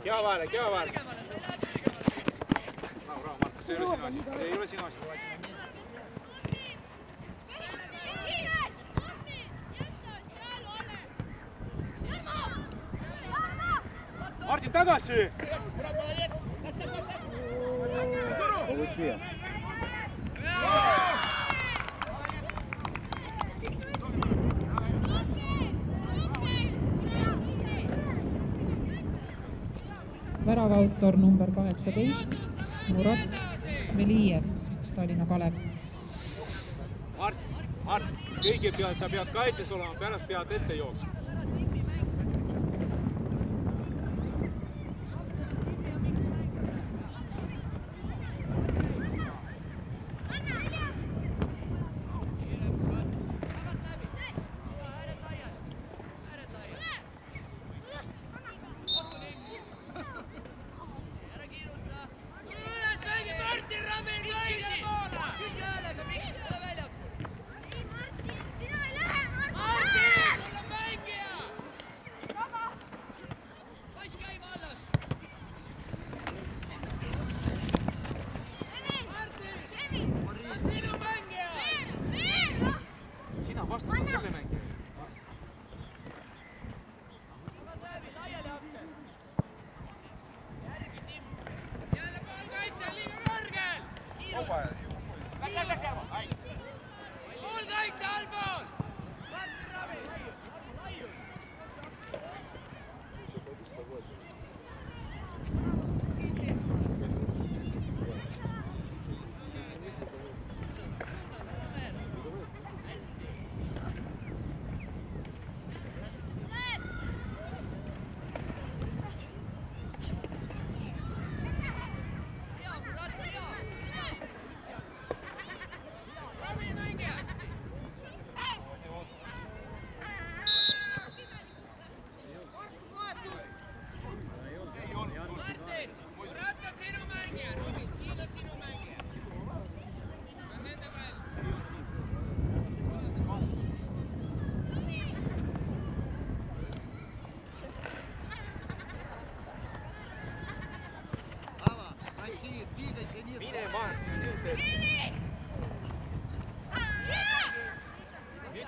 Keha vahele. Rahu, Markus, see ei ole sinu asi. See ei ole sinu asi. Martin, tagasi! Получи. Väravautor number 18, Murat Velijev, Tallinna Kalev. Mart, kõigepealt sa pead kaitses olema, pärast pead ette jooksma.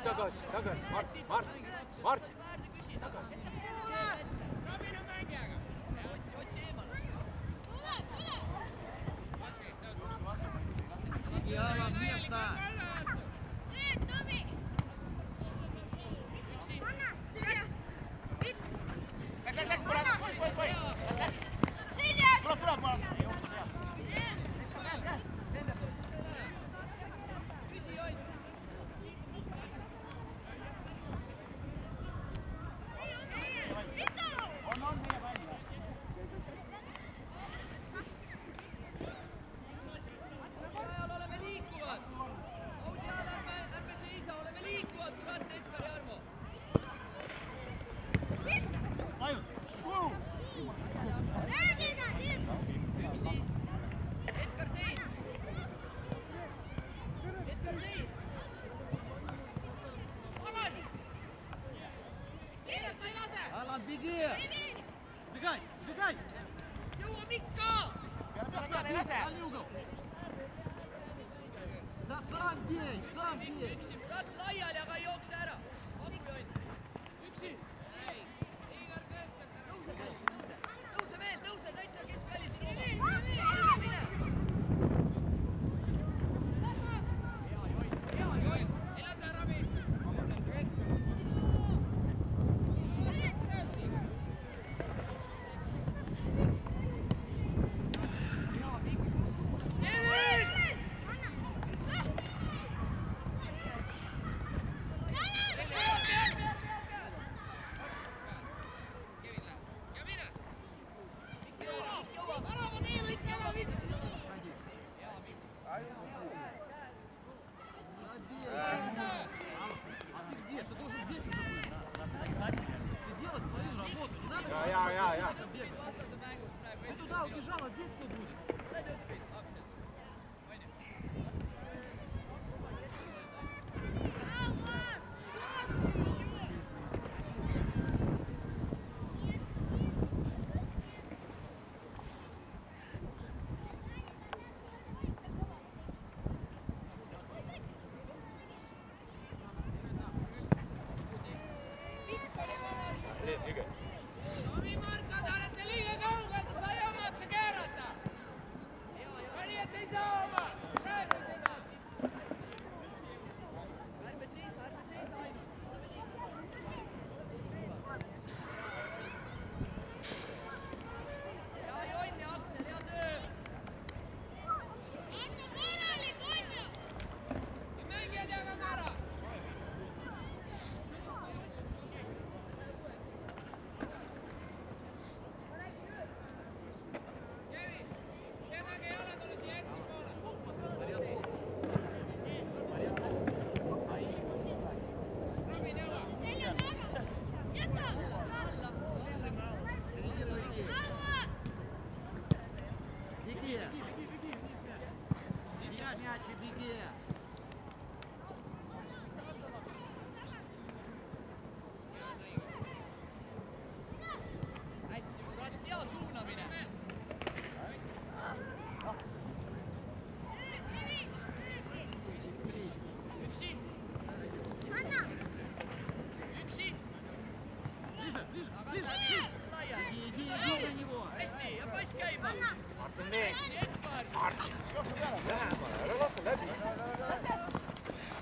Tagasi, Martin, tagasi.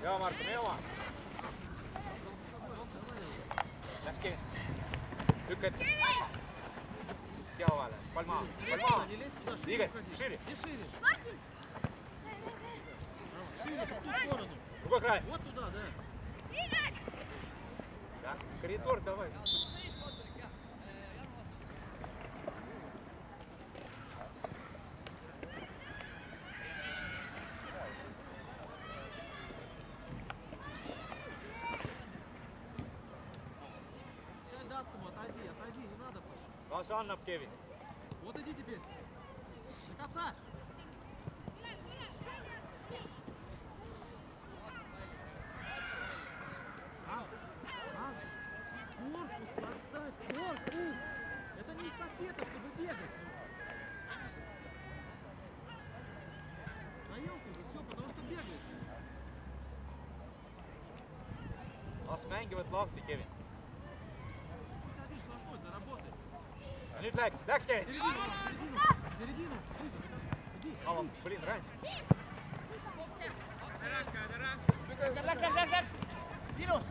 Hea Marko, mine oma. Läks Kevin. Lükka ette. Keha vahele. Pall maa. Pall maa. Liiget. Širi. Другой край. Вот туда, да. Да. Коридор давай. Отойди, не надо прошу. Las annab Kevin. Вот иди теперь. До конца. Корпус поставь, корпус. Это не эстафета, чтобы бегать. Наелся уже, все, потому что бегаешь. Las mängivad lahti Kevin. Садишь на что, заработай. Ja nüüd läks Kevin. Середину, ближе. Иди. Ava, blin, ränd. Läks. Minus.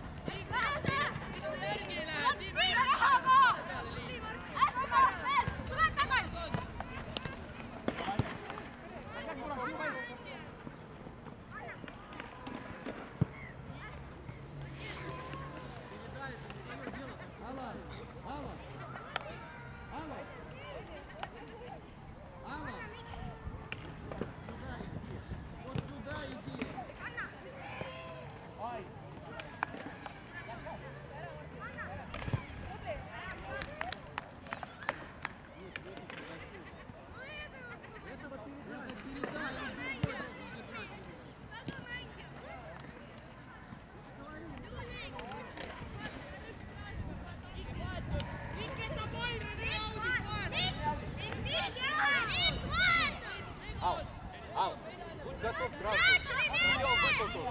Готов сразу. Идем высоту.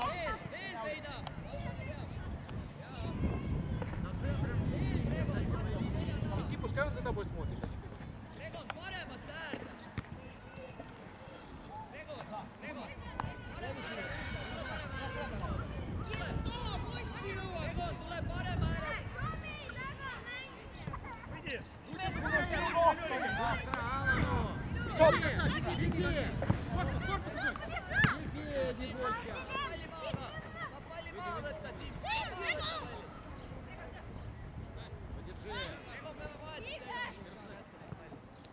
Иди, пускай он за тобой смотрит.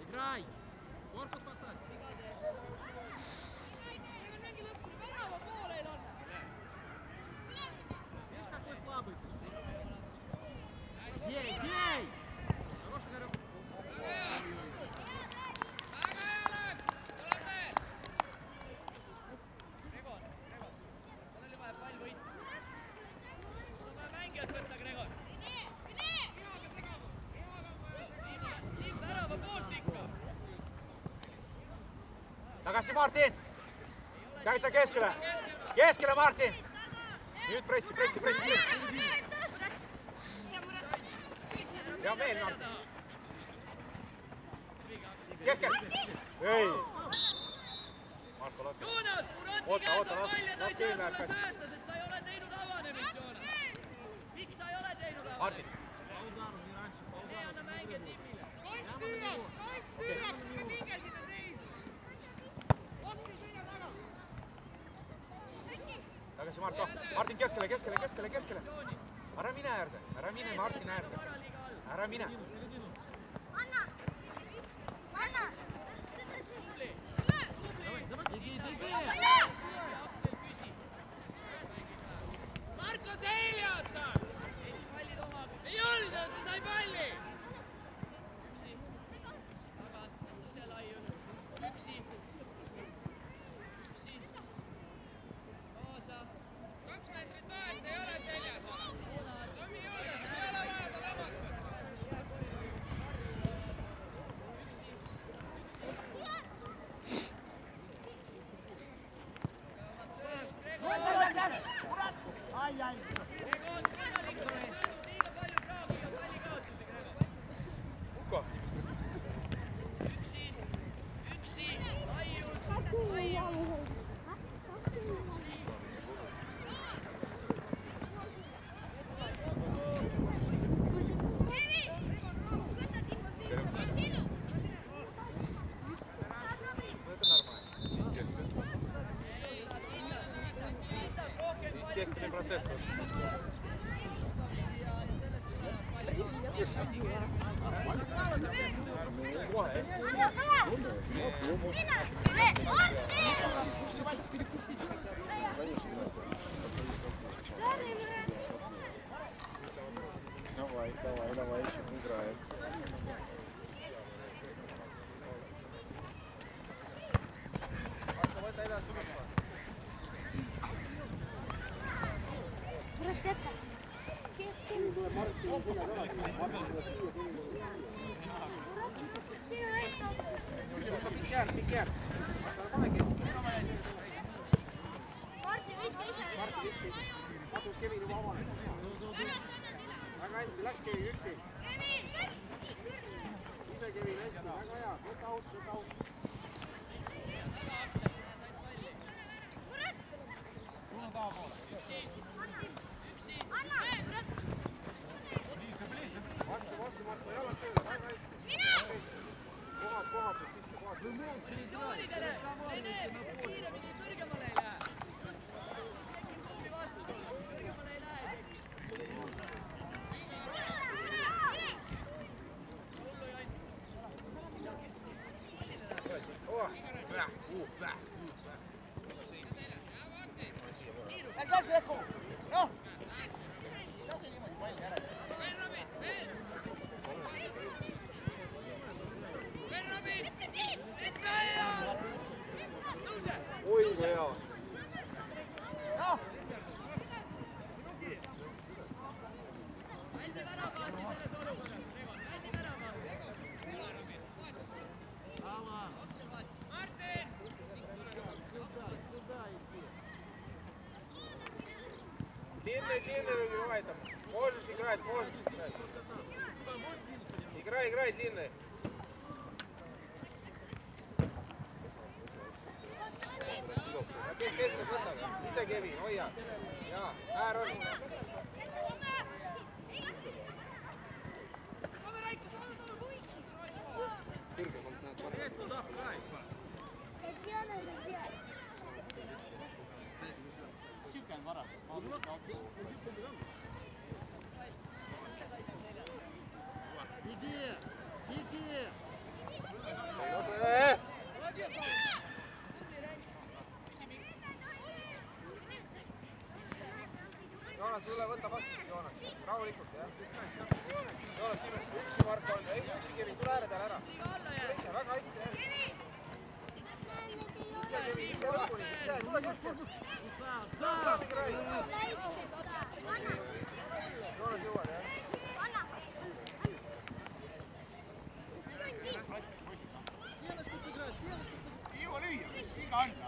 Играй! Корпус поставь! Видишь, какой слабый? Бей! Хороший игрок! Tagasi Martin! Täitsa keskele! Keskele Martin! Nüüd pressi! Hea meel Martin! Keskel! Ei! Marko lasi. Oota, las Kevin läheb käsi. Martin! Tagasi Marko. Martin keskele. Ära mine äärde. Ära mine Martin äärde. Ära mine. Marko selja otsa! Ei olnud, ta sai palli! Tagant, ise laiunud. Üksi. Kaasa. 2 meetrit vahelt ei ole seljas. Tomi juures, ei ole vaja ta lamaks võtta. Ukko. Üksi, laiunud. Естественный процесс тут. Давай, еще играем. Piker. Martin, viska ise. Katus Kevin juba avanud. Väga hästi, läks Kevin üksi. Ise Kevin hästi, väga hea. Võta out. Tule tahapoole. Vastu, jalad tööle, väga hästi. Kohad sisse, kohad. Joonidele! Rene, kiiremini kõrgemale ei lähe. Tuli vastu, kõrgemale ei lähe. Läks Veku! Noh! Lase niimoodi palli ära. Veel Robin, veel! Veel Robin! Nüüd peal! Tõuse! Oi, kui hea! Noh! Väldi väravaasi selles olukorras, Regon, väldi väravaasi. Martin! Длинный выбивай там. Можешь играть. Играй, длинный. Kes keskelt võtab? Ise Kevin, hoia. Jaa, äär on. Kõrgemalt näed panema. Siuke on varas. Иди! Joonas, tule võta vastu, Joonas. Rahulikult, jah. Joonas, siin üksi Marko on. Ei, üksi Kevin, tule ääre peale ära. Väga hästi, jah. Ise Kevin, ise lõpuni. Tule keskelt. Saamegi räägi. Joonas jõuad, jah. Jõua lüüa, viga anda.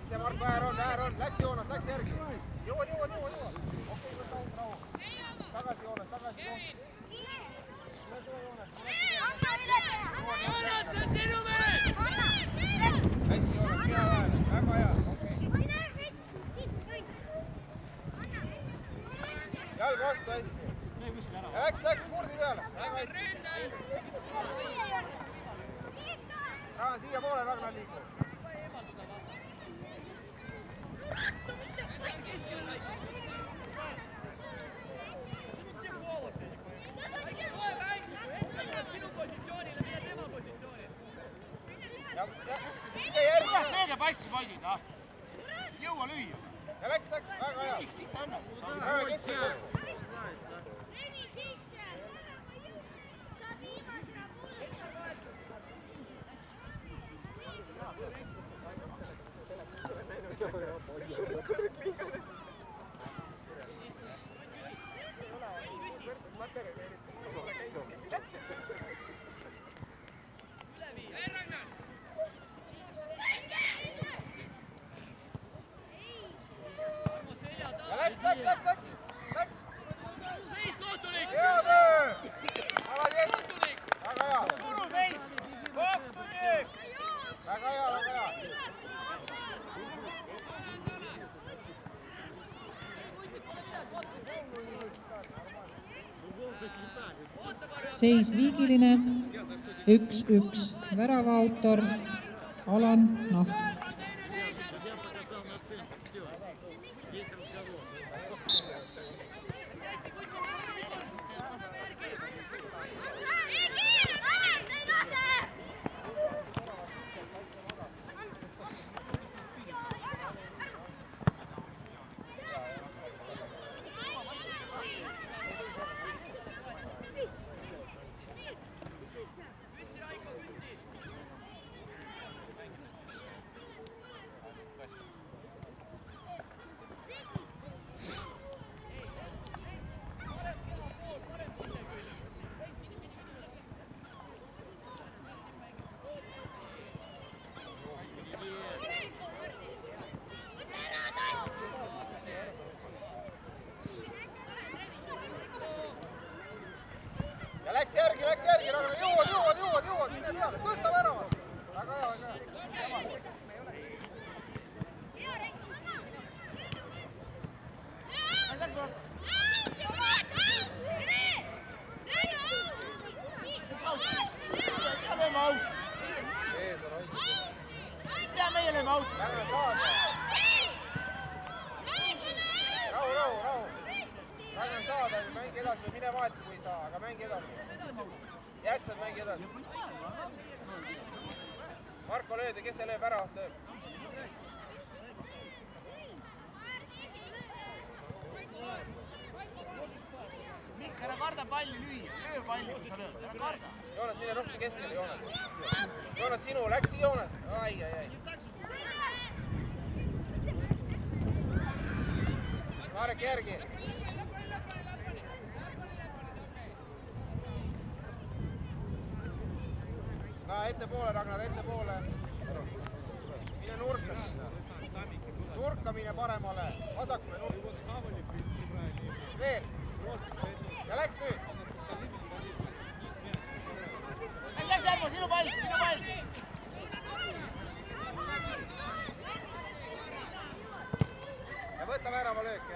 Ise Marko äär on. Läks Joonas, läks järgi. Jõuad. Okei, võta rahu. Tagasi Joonas. Joonas, see on sinu mees! Hästi Joonas, hea väele. Väga hea, okei. Jalg vastu hästi. Läks kurdi peale. Väga hästi. Siia poole Ragnar liikleb. Sinu positsioonile, mine tema positsioonile. Ise järgi. Lööge passi, poisid, ah! Jõua lüüa. Ja läks, väga hea. Miks siit annab? Väga keskelt lõppu. Reni sisse! Sa viimasena puudutad! Veel Ragnar! Armo selja taha. Ja läks. Seis, kohtunik! Hea töö! Alakett. Kohtunik! Väga hea. Turuseis! Kohtunik! Väga hea. seis viigiline, 1-1, värava autor Alan Nahk. Ja läks järgi, Ragnar, jõuad, mine peale, tõsta väravat. Väga hea, väga hea. Ees on hoidnud. Mida meie lööme auto? Lähme saada. Rahu. Lähme saada, mängi edasi, mine vahetsi, kui ei saa, aga mängi edasi. Jäksad, mängi edasi. Marko löödi, kes see lööb ära? Mikk, ära karda palli lüüa. Löö palli, kui sa lööd. Ära karda. Joonas, mine nuppi keskele, Joonas. Joonas, sinu, läks Joonas. Ai. Marek järgi. Ettepoole, Ragnar, ettepoole. Mine nurka. Nurka mine paremale. Vasakule nurka. Veel. Ja läks nüüd. Läks Järvo, sinu pall. Ja võta värava löök.